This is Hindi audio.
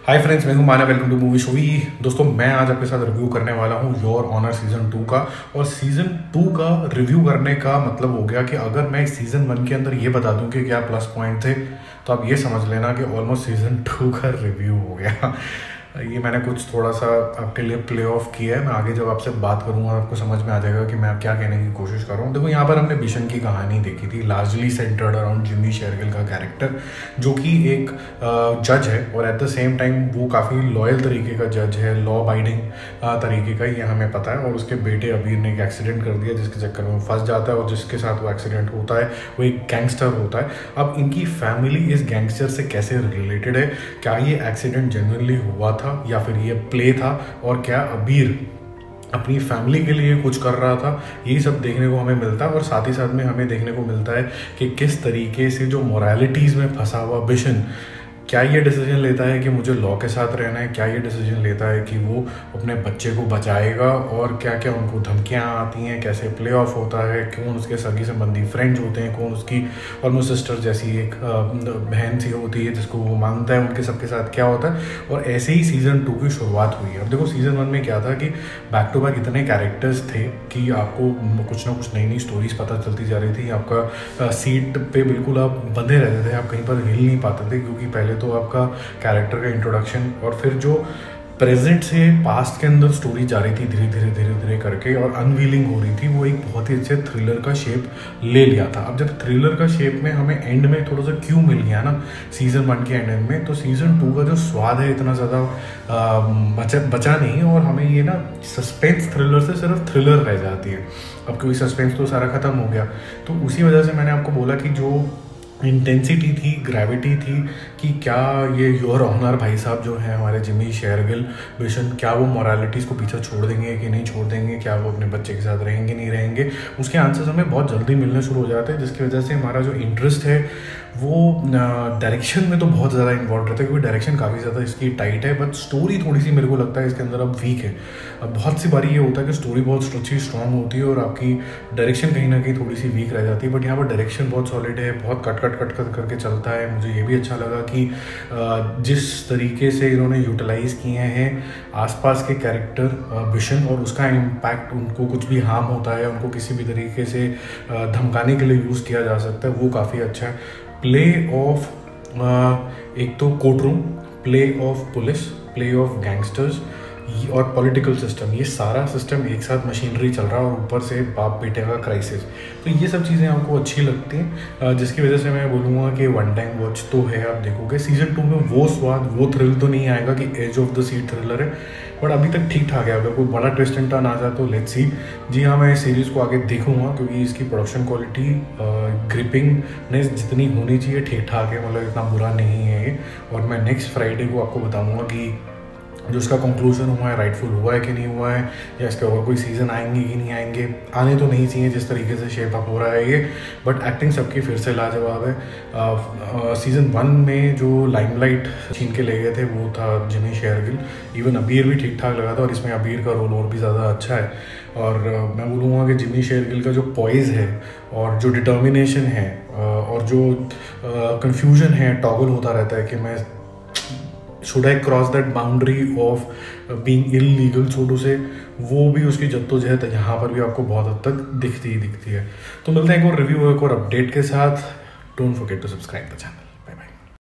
हाय फ्रेंड्स, मैं हूं Manav. Welcome to movie showy. दोस्तों, मैं आज आपके साथ रिव्यू करने वाला हूं योर ऑनर सीजन 2 का। और सीजन 2 का रिव्यू करने का मतलब हो गया कि अगर मैं सीजन 1 के अंदर ये बता दूं कि क्या प्लस पॉइंट थे, तो आप ये समझ लेना कि ऑलमोस्ट सीजन 2 का रिव्यू हो गया। ये मैंने कुछ थोड़ा सा आपके लिए प्ले ऑफ किया है। मैं आगे जब आपसे बात करूंगा आपको समझ में आ जाएगा कि मैं क्या कहने की कोशिश कर रहा हूँ। देखो, यहाँ पर हमने बिशन की कहानी देखी थी, largely centred around Jimmy Shergill का कैरेक्टर, जो कि एक जज है और एट द सेम टाइम वो काफ़ी लॉयल तरीके का जज है, लॉ अबाइडिंग तरीके का, ये हमें पता है। और उसके बेटे अबीर ने एक एक्सीडेंट कर दिया जिसके चक्कर में वो फंस जाता है, और जिसके साथ वो एक्सीडेंट होता है वो एक गैंगस्टर होता है। अब इनकी फैमिली इस गैंगस्टर से कैसे रिलेटेड है, क्या ये एक्सीडेंट जेन्युइनली हुआ था या फिर ये प्ले था, और क्या अबीर अपनी फैमिली के लिए कुछ कर रहा था, यही सब देखने को हमें मिलता है। और साथ ही साथ में हमें देखने को मिलता है कि किस तरीके से जो मोरालिटीज़ में फंसा हुआ बिशन, क्या ये डिसीजन लेता है कि मुझे लॉ के साथ रहना है, क्या ये डिसीजन लेता है कि वो अपने बच्चे को बचाएगा, और क्या क्या उनको धमकियाँ आती हैं, कैसे प्ले ऑफ होता है, कौन उसके सगी संबंधी फ्रेंड्स होते हैं, कौन उसकी ऑलमोस्ट सिस्टर जैसी एक बहन सी होती है जिसको वो मानता है, उनके सबके साथ क्या होता है। और ऐसे ही सीज़न 2 की शुरुआत हुई है। अब देखो, सीज़न 1 में क्या था कि बैक टू बैक इतने कैरेक्टर्स थे कि आपको कुछ ना कुछ नई नई स्टोरीज पता चलती जा रही थी। आपका सीट पे बिल्कुल आप बंधे रहते थे, आप कहीं पर हिल नहीं पाते थे, क्योंकि पहले तो आपका कैरेक्टर का इंट्रोडक्शन और फिर जो प्रेजेंट से पास्ट के अंदर स्टोरी जा रही थी धीरे धीरे करके, और अनवीलिंग हो रही थी, वो एक बहुत ही अच्छे थ्रिलर का शेप ले लिया था। अब जब थ्रिलर का शेप में हमें एंड में थोड़ा सा क्यों मिल गया ना सीजन 1 के एंड में, तो सीजन 2 का जो स्वाद है इतना ज़्यादा बचा नहीं, और हमें ये ना सस्पेंस थ्रिलर से सिर्फ थ्रिलर रह जाती है। अब क्योंकि सस्पेंस तो सारा खत्म हो गया, तो उसी वजह से मैंने आपको बोला कि जो इंटेंसिटी थी, ग्रेविटी थी, कि क्या ये योर ऑनर भाई साहब जो हैं हमारे जिमी शेरगिल बिशन, क्या वो मोरालिटीज़ को पीछे छोड़ देंगे कि नहीं छोड़ देंगे, क्या वो अपने बच्चे के साथ रहेंगे नहीं रहेंगे, उसके आंसर्स हमें बहुत जल्दी मिलने शुरू हो जाते हैं, जिसकी वजह से हमारा जो इंटरेस्ट है वो डायरेक्शन में तो बहुत ज़्यादा इन्वॉल्व रहता है, क्योंकि डायरेक्शन काफ़ी ज़्यादा इसकी टाइट है, बट स्टोरी थोड़ी सी मेरे को लगता है इसके अंदर अब वीक है। अब बहुत सी बारी ये होता है कि स्टोरी बहुत अच्छी स्ट्रॉन्ग होती है और आपकी डायरेक्शन कहीं ना कहीं थोड़ी सी वीक रह जाती है, बट यहाँ पर डायरेक्शन बहुत सॉलिड है, बहुत कट करके चलता है। मुझे ये भी अच्छा लगा कि जिस तरीके से इन्होंने यूटिलाइज़ किए हैं आसपास के कैरेक्टर बिशन, और उसका इम्पैक्ट, उनको कुछ भी हार्म होता है, उनको किसी भी तरीके से धमकाने के लिए यूज़ किया जा सकता है, वो काफ़ी अच्छा है। प्ले ऑफ एक तो court room, play of police, play of gangsters और पॉलिटिकल सिस्टम, ये सारा सिस्टम एक साथ मशीनरी चल रहा है, और ऊपर से बाप बेटे का क्राइसिस, तो ये सब चीज़ें आपको अच्छी लगती हैं, जिसकी वजह से मैं बोलूँगा कि वन टाइम वॉच तो है। आप देखोगे सीजन 2 में वो स्वाद, वो थ्रिल तो नहीं आएगा कि edge of the seat thriller है, बट अभी तक ठीक ठाक है। अगर कोई बड़ा ट्विस्ट एंड टर्न आ जाए तो लेट्स सी। जी हाँ, मैं इस सीरीज़ को आगे देखूंगा, क्योंकि इसकी प्रोडक्शन क्वालिटी, ग्रिपिंगनेस जितनी होनी चाहिए ठीक ठाक है, मतलब इतना बुरा नहीं है ये। और मैं नेक्स्ट फ्राइडे को आपको बताऊंगा कि जो इसका कंक्लूजन हुआ है राइटफुल हुआ है कि नहीं हुआ है, या इसके और कोई सीज़न आएंगे कि नहीं आएंगे। आने तो नहीं चाहिए जिस तरीके से शेप अप हो रहा है ये, बट एक्टिंग सबकी फिर से लाजवाब है। सीज़न 1 में जो लाइमलाइट छीन के ले गए थे वो था जिमी शेरगिल, इवन अबीर भी ठीक ठाक लगा था, और इसमें अबीर का रोल और भी ज़्यादा अच्छा है। और मैं बोलूँगा कि जिमी शेरगिल का जो पॉइज है और जो डिटर्मिनेशन है और जो कन्फ्यूजन है, टॉगल होता रहता है कि मैं should I cross that boundary of being illegal, so to say, वो भी उसकी जद्दोजहद यहाँ पर भी आपको बहुत हद तक दिखती है। तो मिलते हैं एक और रिव्यू, एक और अपडेट के साथ। Don't forget to subscribe the channel.